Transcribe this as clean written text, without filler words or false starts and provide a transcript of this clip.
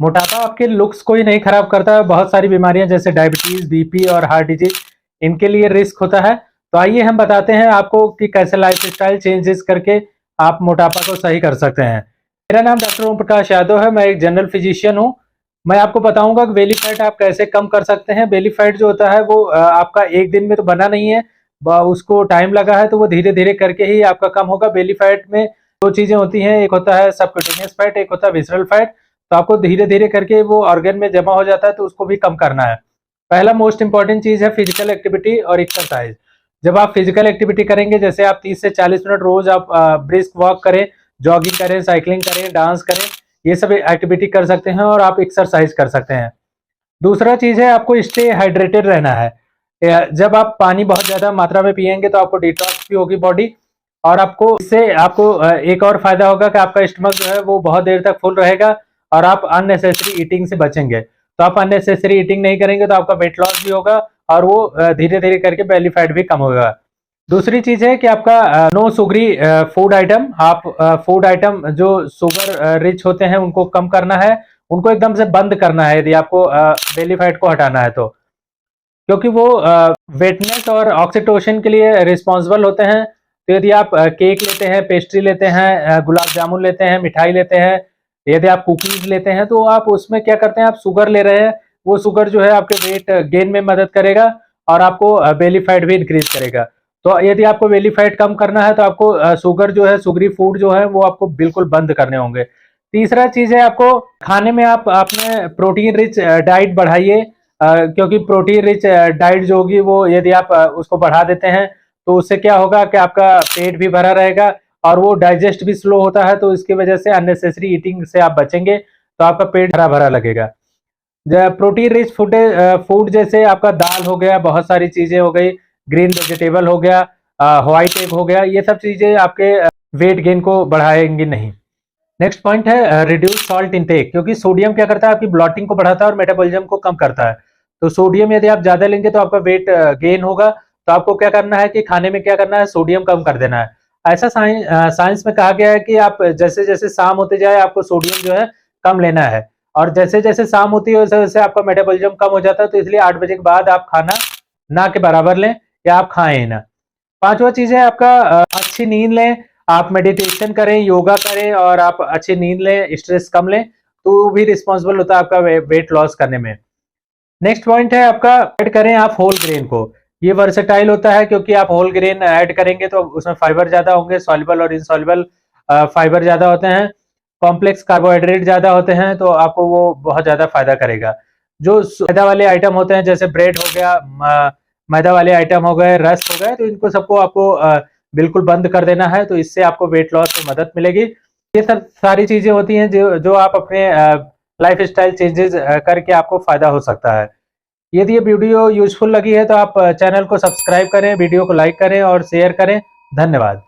मोटापा आपके लुक्स को ही नहीं खराब करता है, बहुत सारी बीमारियां जैसे डायबिटीज, बीपी और हार्ट डिजीज इनके लिए रिस्क होता है। तो आइए हम बताते हैं आपको कि कैसे लाइफस्टाइल चेंजेस करके आप मोटापा को सही कर सकते हैं। मेरा नाम डॉक्टर ओम प्रकाश यादव है, मैं एक जनरल फिजिशियन हूँ। मैं आपको बताऊंगा कि बेली फैट आप कैसे कम कर सकते हैं। बेली फैट जो होता है वो आपका एक दिन में तो बना नहीं है, उसको टाइम लगा है, तो वो धीरे धीरे करके ही आपका कम होगा। बेली फैट में दो चीजें होती हैं, एक होता है सबक्यूटेनियस फैट, एक होता है विसरल फैट। तो आपको धीरे धीरे करके वो ऑर्गन में जमा हो जाता है, तो उसको भी कम करना है। पहला मोस्ट इंपॉर्टेंट चीज है फिजिकल एक्टिविटी और एक्सरसाइज। जब आप फिजिकल एक्टिविटी करेंगे, जैसे आप 30 से 40 मिनट रोज आप ब्रिस्क वॉक करें, जॉगिंग करें, साइकिलिंग करें, डांस करें, ये सब एक्टिविटी कर सकते हैं और आप एक्सरसाइज कर सकते हैं। दूसरा चीज है आपको स्टे हाइड्रेटेड रहना है। जब आप पानी बहुत ज्यादा मात्रा में पिएंगे तो आपको डिटॉक्स भी होगी बॉडी, और आपको इससे आपको एक और फायदा होगा कि आपका स्टमक जो है वो बहुत देर तक फुल रहेगा और आप अननेसेसरी ईटिंग से बचेंगे। तो आप अननेसेसरी ईटिंग नहीं करेंगे तो आपका वेट लॉस भी होगा और वो धीरे धीरे करके बेली फैट भी कम होगा। दूसरी चीज है कि आपका नो सुगरी फूड आइटम, आप फूड आइटम जो शुगर रिच होते हैं उनको कम करना है, उनको एकदम से बंद करना है यदि आपको बेली फैट को हटाना है तो, क्योंकि वो वेटनेस और ऑक्सीटोसिन के लिए रिस्पॉन्सिबल होते हैं। तो यदि आप केक लेते हैं, पेस्ट्री लेते हैं, गुलाब जामुन लेते हैं, मिठाई लेते हैं, यदि आप कुकीज लेते हैं, तो आप उसमें क्या करते हैं, आप शुगर ले रहे हैं। वो शुगर जो है आपके वेट गेन में मदद करेगा और आपको बेली फैट भी इंक्रीज करेगा। तो यदि आपको बेली फैट कम करना है तो आपको शुगर जो है, शुगरी फूड जो है वो आपको बिल्कुल बंद करने होंगे। तीसरा चीज है आपको खाने में आप अपने प्रोटीन रिच डाइट बढ़ाइए, क्योंकि प्रोटीन रिच डाइट जो होगी वो यदि आप उसको बढ़ा देते हैं तो उससे क्या होगा कि आपका पेट भी भरा रहेगा और वो डाइजेस्ट भी स्लो होता है, तो इसकी वजह से अननेसेसरी ईटिंग से आप बचेंगे तो आपका पेट भरा भरा लगेगा। प्रोटीन रिच फूड जैसे आपका दाल हो गया, बहुत सारी चीजें हो गई, ग्रीन वेजिटेबल हो गया, व्हाइट एग हो गया, ये सब चीजें आपके वेट गेन को बढ़ाएंगी नहीं। नेक्स्ट पॉइंट है रिड्यूस सॉल्ट इनटेक, क्योंकि सोडियम क्या करता है, आपकी ब्लॉटिंग को बढ़ाता है और मेटाबॉलिज्म को कम करता है। तो सोडियम यदि आप ज्यादा लेंगे तो आपका वेट गेन होगा। तो आपको क्या करना है कि खाने में क्या करना है, सोडियम कम कर देना है। ऐसा साइंस में कहा गया है कि आप जैसे जैसे शाम होते जाए आपको सोडियम जो है कम लेना है, और जैसे जैसे शाम होती है वैसे वैसे आपका मेटाबॉलिज्म कम हो जाता है। तो इसलिए 8 बजे के बाद आप खाना ना के बराबर लें या आप खाएं ना। पांचवा चीज है आपका अच्छी नींद लें। आप मेडिटेशन करें, योगा करें और आप अच्छी नींद लें, स्ट्रेस कम लें, तो वो भी रिस्पॉन्सिबल होता है आपका वेट लॉस करने में। नेक्स्ट पॉइंट है आपका ऐड करें आप होल ग्रेन को। ये वर्सेटाइल होता है क्योंकि आप होल ग्रेन ऐड करेंगे तो उसमें फाइबर ज्यादा होंगे, सॉल्युबल और इनसॉल्युबल फाइबर ज्यादा होते हैं, कॉम्प्लेक्स कार्बोहाइड्रेट ज्यादा होते हैं, तो आपको वो बहुत ज्यादा फायदा करेगा। जो मैदा वाले आइटम होते हैं जैसे ब्रेड हो गया, मैदा वाले आइटम हो गए, रस हो गए, तो इनको सबको आपको बिल्कुल बंद कर देना है। तो इससे आपको वेट लॉस में मदद मिलेगी। ये सब सारी चीजें होती हैं जो आप अपने लाइफ स्टाइल चेंजेस करके आपको फायदा हो सकता है। यदि ये वीडियो यूजफुल लगी है तो आप चैनल को सब्सक्राइब करें, वीडियो को लाइक करें और शेयर करें। धन्यवाद।